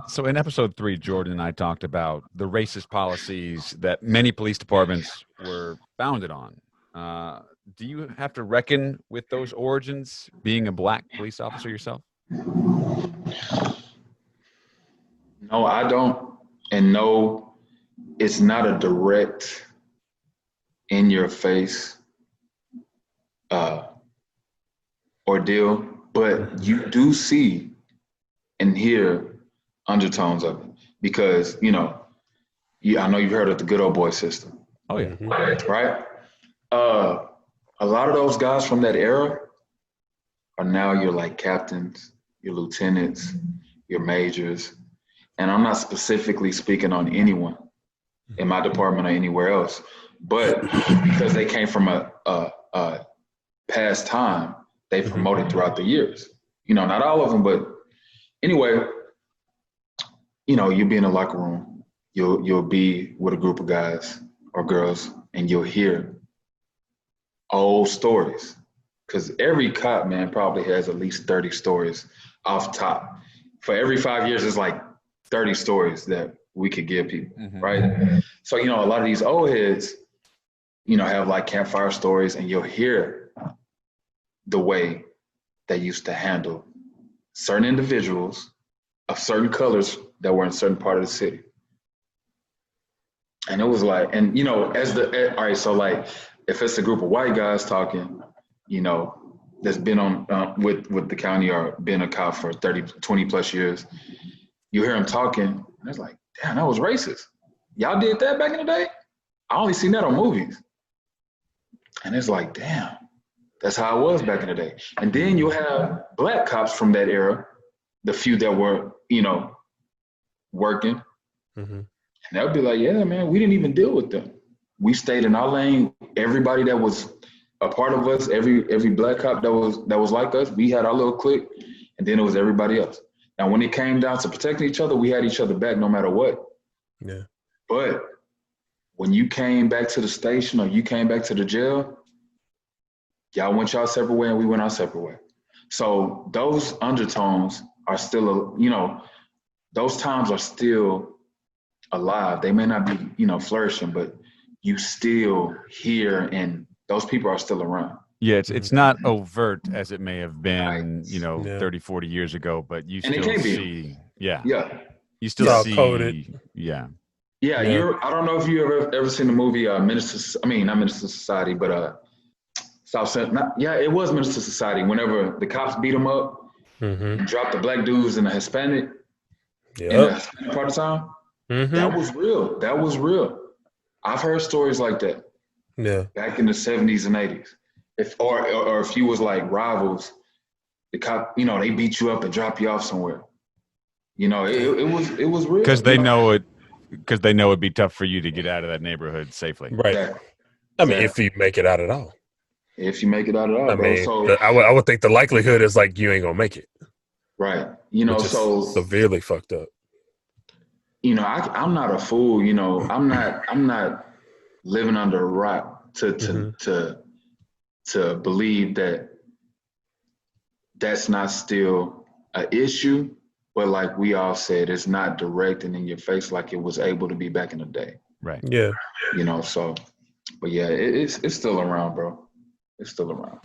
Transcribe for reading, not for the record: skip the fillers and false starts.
So in episode 3, Jordan and I talked about the racist policies that many police departments were founded on. Uh, do you have to reckon with those origins being a black police officer yourself? No, I don't. And no, it's not a direct in your face uh, ordeal, but you do see and hear undertones of it because, I know you've heard of the good old boy system, Oh yeah. right? A lot of those guys from that era are now your like captains, your lieutenants, your majors. And I'm not specifically speaking on anyone in my department or anywhere else, but because they came from a past time, they promoted throughout the years. Not all of them, but anyway, you'll be in a locker room, you'll be with a group of guys or girls, and you'll hear old stories. Because every cop, man, probably has at least 30 stories off top. For every 5 years, it's like 30 stories that we could give people, right? So, a lot of these old heads, have like campfire stories, and you'll hear the way they used to handle certain individuals of certain colors that were in a certain part of the city. And it was like, and all right, so like, if it's a group of white guys talking, that's been on with the county or been a cop for 30, 20 plus years, you hear them talking, and it's like, damn, that was racist. Y'all did that back in the day? I only seen that on movies. And it's like, damn, that's how it was back in the day. And then you have black cops from that era, the few that were, working. And they'll be like, yeah, man, we didn't even deal with them. We stayed in our lane. Everybody that was a part of us, every black cop that was like us, we had our little clique, and then it was everybody else. Now, when it came down to protecting each other, we had each other back no matter what. Yeah. But when you came back to the station or you came back to the jail, y'all went y'all separate way and we went our separate way. So those undertones are still, those times are still alive. They may not be, flourishing, but you still hear, and those people are still around. Yeah, it's not overt as it may have been, Yeah. 30, 40 years ago, but you And it still can be. see, yeah. You It's still all see, coded. yeah. Yeah, Yeah. I don't know if you ever seen the movie not Minister Society, but South Central. It was Minister Society. Whenever the cops beat them up and dropped the black dudes and the Hispanic in the Hispanic part of town, that was real. That was real. I've heard stories like that. Yeah. Back in the 70s and 80s. Or if you was like rivals, the cop, they beat you up and drop you off somewhere. It was real. Because they know it'd be tough for you to get out of that neighborhood safely. Right. Exactly. I mean, if you make it out at all. If you make it out at all, I bro. mean, So I would think the likelihood is like you ain't gonna make it. right. Which is So severely fucked up. I'm not a fool. I'm not living under a rock to believe that that's not still an issue. But like we all said, it's not direct and in your face like it was able to be back in the day. Right. Yeah. So, but yeah, it's still around, bro. It's still around.